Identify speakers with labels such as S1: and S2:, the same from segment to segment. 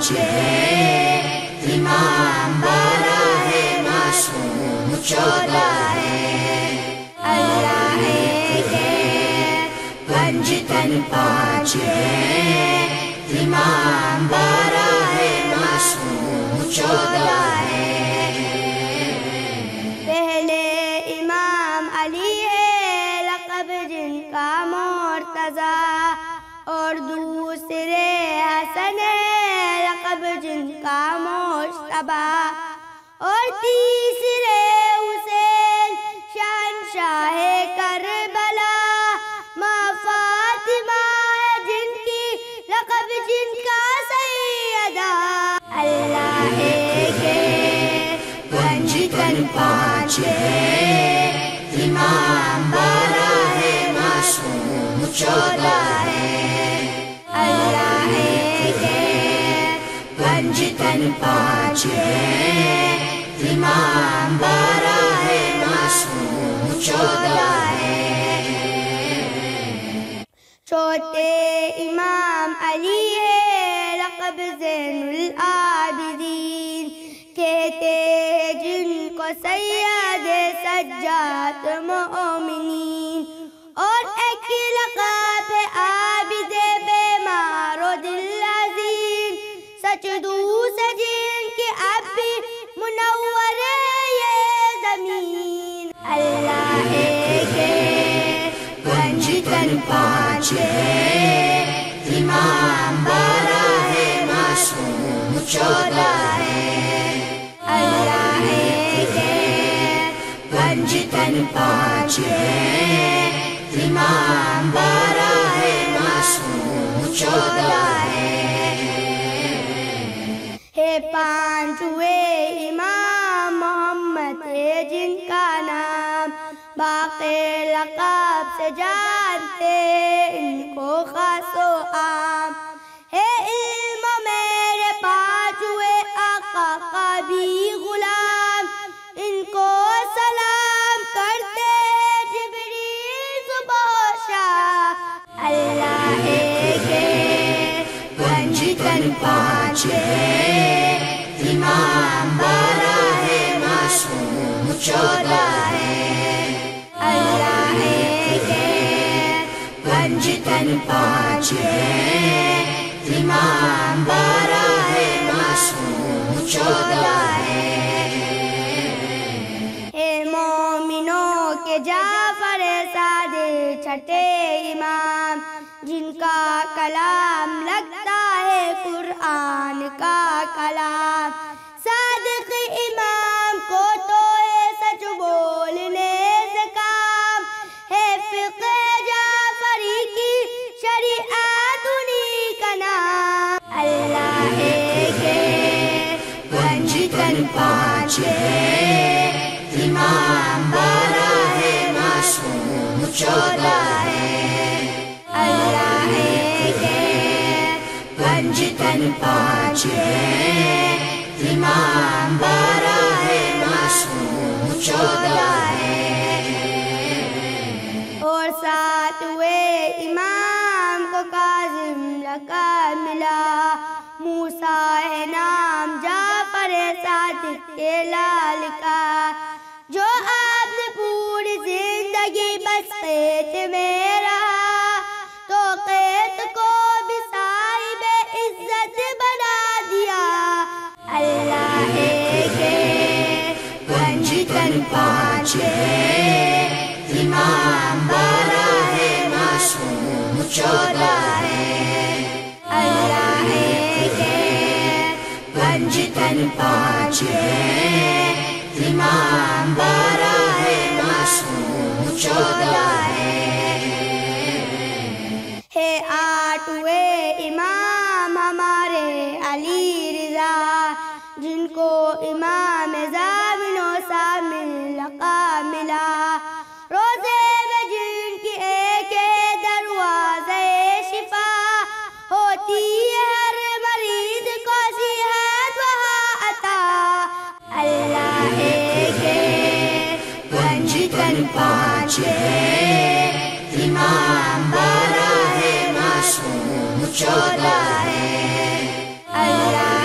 S1: پانچ ہے، امام بارہ ہے، معصوم 14 ہے، اللہ ایک ہے، پنجتن پانچ ہے، امام بارہ ہے، معصوم 14 ہے۔
S2: پہلے امام علی ہے، لقب جن کا مرتضیٰ، اور دوسرے حسن ہے، لقب جن کا مجتبیٰ، اور تیسرے حسین شہنشاہ کربلا، ماں فاطمہ ہے جن کی، لقب جن کا سیدہ، اللہ ایک ہے،
S1: پنجتن پانچ ہے، امام بارہ ہے، معصوم 14 ہے،
S2: اللہ ایک ہے،
S1: پنجتن پانچ ہے، امام بارہ ہے، معصوم 14 ہے۔
S2: چھوٹے امام علی ہے، لقب زین العابدین، کہتے ہیں جن کو سید سجاد مومنین، اور ایک لقب ہے عابد بیمار و دل عظیم، سچ دوس جن کی اب بھی منور ہے یہ زمین، اللہ ایک ہے،
S1: پنجتن پانچ ہے، امام بارہ ہے، معصوم 14 ہے،
S2: اللہ ایک ہے،
S1: پنجتن پانچ ہے، امام بارہ ہے، معصوم 14
S2: ہے پانچویں امام محمد ہے جن کا نام، باقی لقب سے جانتے ان کو خاص و عام، ہے علم میرے پانچویں آقا کا بھی غلام، ان کو سلام کرتے ہیں جبریل صبح و شام، اللہ ایک ہے،
S1: پنجتن پانچ ہے، امام بارہ ہے، معصوم 14 ہے،
S2: اللہ ایک ہے،
S1: پنجتن پانچ ہے، امام بارہ ہے، معصوم 14
S2: ہے مومنوں کے جعفر صادق چھٹے امام، جن کا کلام لگتا ہے قرآن کا کلام، صادق امام کو تو ہے سچ بولنے سے کام، ہے فقہ جعفری کی شریعت انہی کا نام، اللہ ایک ہے،
S1: پنجتن پانچ ہے، امام بارہ ہے، معصوم 14 ہے،
S2: اللہ ایک ہے،
S1: پنجتن پانچ ہے، امام بارہ ہے، معصوم 14 ہے،
S2: اور ساتویں امام کو کاظم لقب ملا، موسیٰ ہے نام جعفر صادق کے لال کا، جو آپ نے پوری زندگی بس قید میں رہا، تو قید کو بھی صاحب عزت بنا دیا، اللہ ایک ہے،
S1: پنجتن پانچ ہے، امام بارہ ہے، معصوم 14 ہے،
S2: اللہ ایک ہے،
S1: پنجتن پانچ ہے، امام بارہ ہے، معصوم 14
S2: ہے آٹھویں امام ہمارے علی رضا، جن کو امام زامن و سامن لقب ملا، روزے میں جن کی ایک دروازے شفا، ہوتی ہے ہر مریض کو صحت وہاں عطا، اللہ ایک ہے،
S1: پنجتن پانچ ہے، امام بارہ ہے، معصوم 14 ہے،
S2: اللہ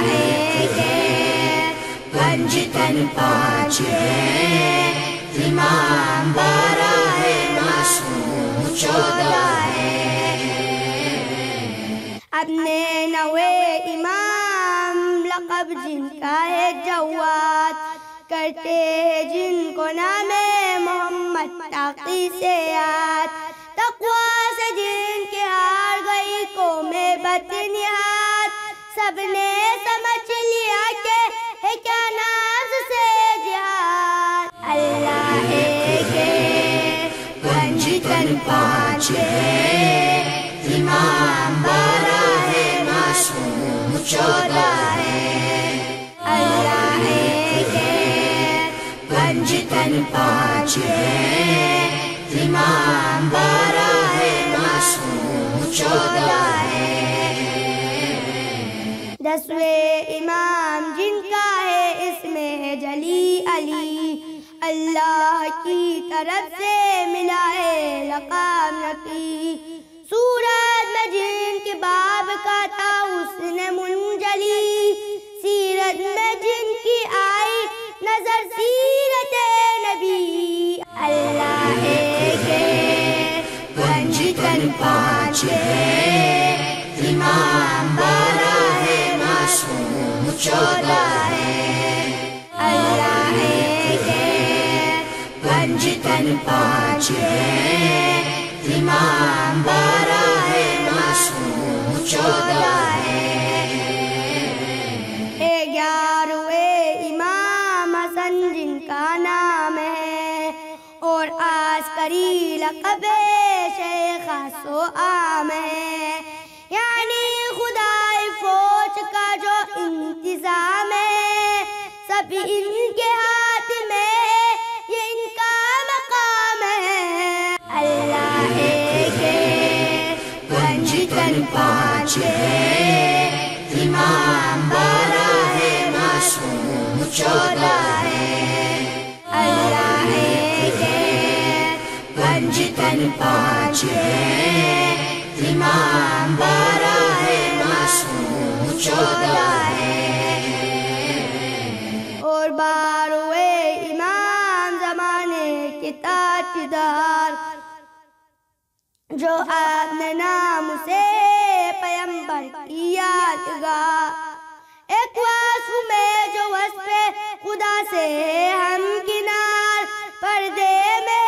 S1: تن پانچ ہے، امام 12 ہے، معصوم 14 ہے۔
S2: اپنے نوے امام لقب جن کا ہے جواد، کرتے ہیں جن کو نام محمد تاقی سے یاد، تقوی سے جن کے ہار گئی قوم بدنہاد، سب نے سمجھ لیا کہ ہے کیا ناز سے جہاد۔ اللہ ایک ہے،
S1: پنج تن پانچ ہے، امام 12 ہے، معصوم 14 ہے۔
S2: اللہ ایک ہے،
S1: پنج تن پانچ ہے، امام 12 ہے، معصوم 14 ہے۔
S2: 10ویں امام جن کا ہے اس میں جلی علی، اللہ کی طرف سے ملا ہے لقب نقی، سورت میں جن کے باب کا تھا اس نے منجلی، سیرت میں جن کی آئی نظر سیرت نبی۔ اللہ ایک ہے،
S1: پنج تن پانچ ہے، امام 12 ہے، معصوم 14 ہے۔
S2: اللہ ایک ہے،
S1: پنج تن پانچ ہے، امام 12 ہے، معصوم 14 ہے۔
S2: 11ویں امام حسن جن کا نام ہے، اور عسکری لقب شیخ و عام ہے، یعنی خدائے فوج کا جو انتظام ہے، سب ان کے ہاتھ میں ہے، یہ ان کا مقام ہے۔ اللہ ایک ہے،
S1: پنج تن پانچ ہے، امام 12 ہے، معصوم 14 ہے۔
S2: اللہ ایک ہے،
S1: پنج تن پانچ ہے، امام 12 ہے، معصوم 14 ہے۔
S2: اور 12ویں امام زمانے کے تاجدار، جو آپ نے نام سے پیمبر کی یادگار، ایک وصف میں جو وصف خدا سے ہم کنار، پردے میں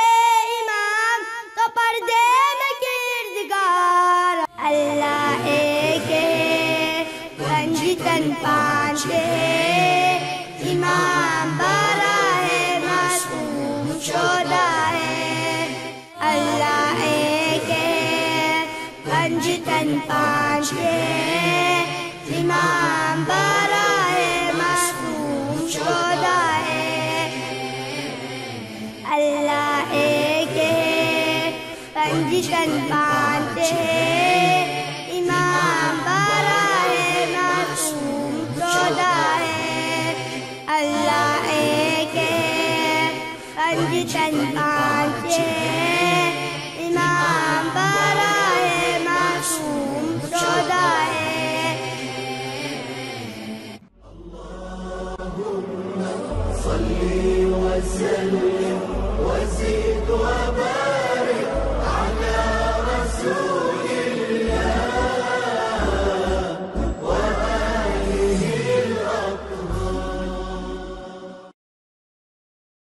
S2: امام تو پردے میں کردگار۔ اللہ ایک ہے،
S1: پنج تن پانچ ہے، امام 12 ہے، معصوم 14 ہے۔
S2: اللہ ایک ہے،
S1: پنج تن پانچ ہے، امام 12 ہے، معصوم 14 ہے۔
S2: اللہ ایک ہے، پنج تن پانچ